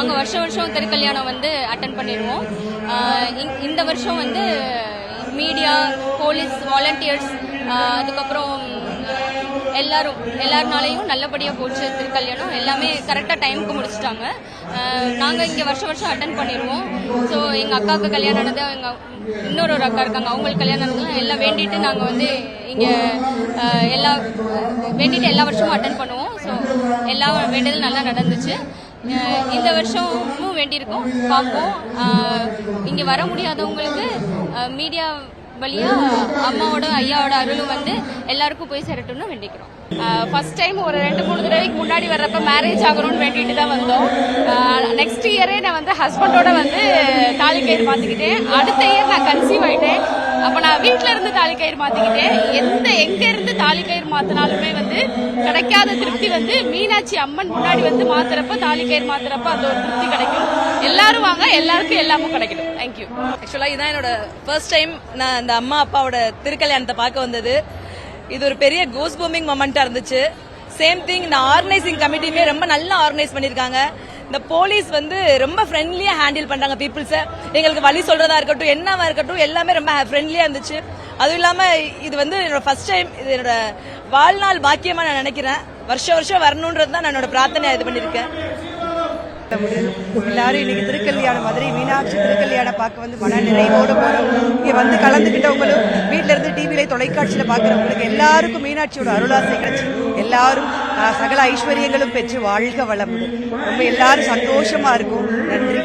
நாங்க வருஷம் திருக்கல்யாணம் வந்து அட்டென்ட் பண்ணிடுவோம். இந்த வருஷம் வந்து மீடியா, போலீஸ், வாலண்டியர்ஸ், அதுக்கப்புறம் எல்லாருனாலையும் நல்லபடியாக போச்சு திருக்கல்யாணம். எல்லாமே கரெக்டாக டைமுக்கு முடிச்சிட்டாங்க. நாங்கள் இங்கே வருஷம் அட்டென்ட் பண்ணிடுவோம். ஸோ எங்கள் அக்காவுக்கு கல்யாணம் ஆனது, எங்கள் இன்னொரு அக்கா இருக்காங்க, அவங்களுக்கு கல்யாணம் ஆனதுலாம் எல்லாம் வேண்டிட்டு நாங்கள் வந்து இங்கே வேண்டிட்டு எல்லா வருஷமும் அட்டென்ட் பண்ணுவோம். ஸோ எல்லா வேண்டியதும் நல்லா நடந்துச்சு. இந்த வருஷமும் வேண்டியிருக்கோம், பார்ப்போம். இங்கே வர முடியாதவங்களுக்கு மீடியா வழியா அம்மாவோட ஐயாவோட அருளும் வந்து எல்லாருக்கும் போய் சேரட்டும்னு வேண்டிக்கிறோம். ஃபர்ஸ்ட் டைம் ஒரு 2-3 தடவைக்கு முன்னாடி வர்றப்ப மேரேஜ் ஆகணும்னு வேண்டிட்டு தான் வந்தோம். நெக்ஸ்ட் இயரே நான் வந்து ஹஸ்பண்டோட வந்து தாலி கயிறு மாத்திக்கிட்டேன். அடுத்த இயர் நான் கன்சீவ் ஆயிட்டேன். அப்ப நான் வீட்டுல இருந்து தாலி கயிறு மாத்திக்கிட்டேன். எங்க இருந்து தாலி கயிறு மாத்தினாலுமே வந்து கிடைக்காத திருப்தி வந்து மீனாட்சி அம்மன் முன்னாடி வந்து மாத்துறப்ப, தாலி கயிறு மாத்துறப்ப அந்த ஒரு திருப்தி கிடைக்கும். எல்லாரும் வாங்க, எல்லாருக்கும் எல்லாமும் கிடைக்கணும். தேங்க்யூ. ஆக்சுவலா இதான் என்னோட ஃபர்ஸ்ட் டைம் நான் இந்த அம்மா அப்பாவோட திருக்கல்யாணத்தை பார்க்க வந்தது. இது ஒரு பெரிய கோஸ் பூமிங் மொமெண்டா இருந்துச்சு. சேம் திங், இந்த ஆர்கனைசிங் கமிட்டியுமே ரொம்ப நல்லா ஆர்கனைஸ் பண்ணிருக்காங்க. இந்த போலீஸ் வந்து ரொம்ப ஃப்ரெண்ட்லியா ஹேண்டில் பண்றாங்க பீப்புள்ஸை. எங்களுக்கு வழி சொல்றதா இருக்கட்டும், என்னவா இருக்கட்டும், எல்லாமே ரொம்ப ஃப்ரெண்ட்லியா இருந்துச்சு. அதுவும் இல்லாம இது வந்து என்னோட ஃபர்ஸ்ட் டைம். இது என்னோட வாழ்நாள் பாக்கியமா நான் நினைக்கிறேன். வருஷம் வரணும்ன்றது தான் நான் என்னோட பிரார்த்தனை இது பண்ணிருக்கேன். எல்லாரும் இன்னைக்கு திருக்கல்யாணம் மதுரை மீனாட்சி திருக்கல்யாணம் பார்க்க வந்து மன நிறைவோடு போறோம். இங்க வந்து கலந்துகிட்டவங்களும், வீட்டுல இருந்து டிவில தொலைக்காட்சியில பாக்குறவங்களுக்கு எல்லாருக்கும் மீனாட்சியோட அருளாசை கிடைச்சு எல்லாரும் சகல ஐஸ்வர்யங்களும் பெற்று வாழ்க வளமுடன். ரொம்ப எல்லாரும் சந்தோஷமா இருக்கும். நன்றி.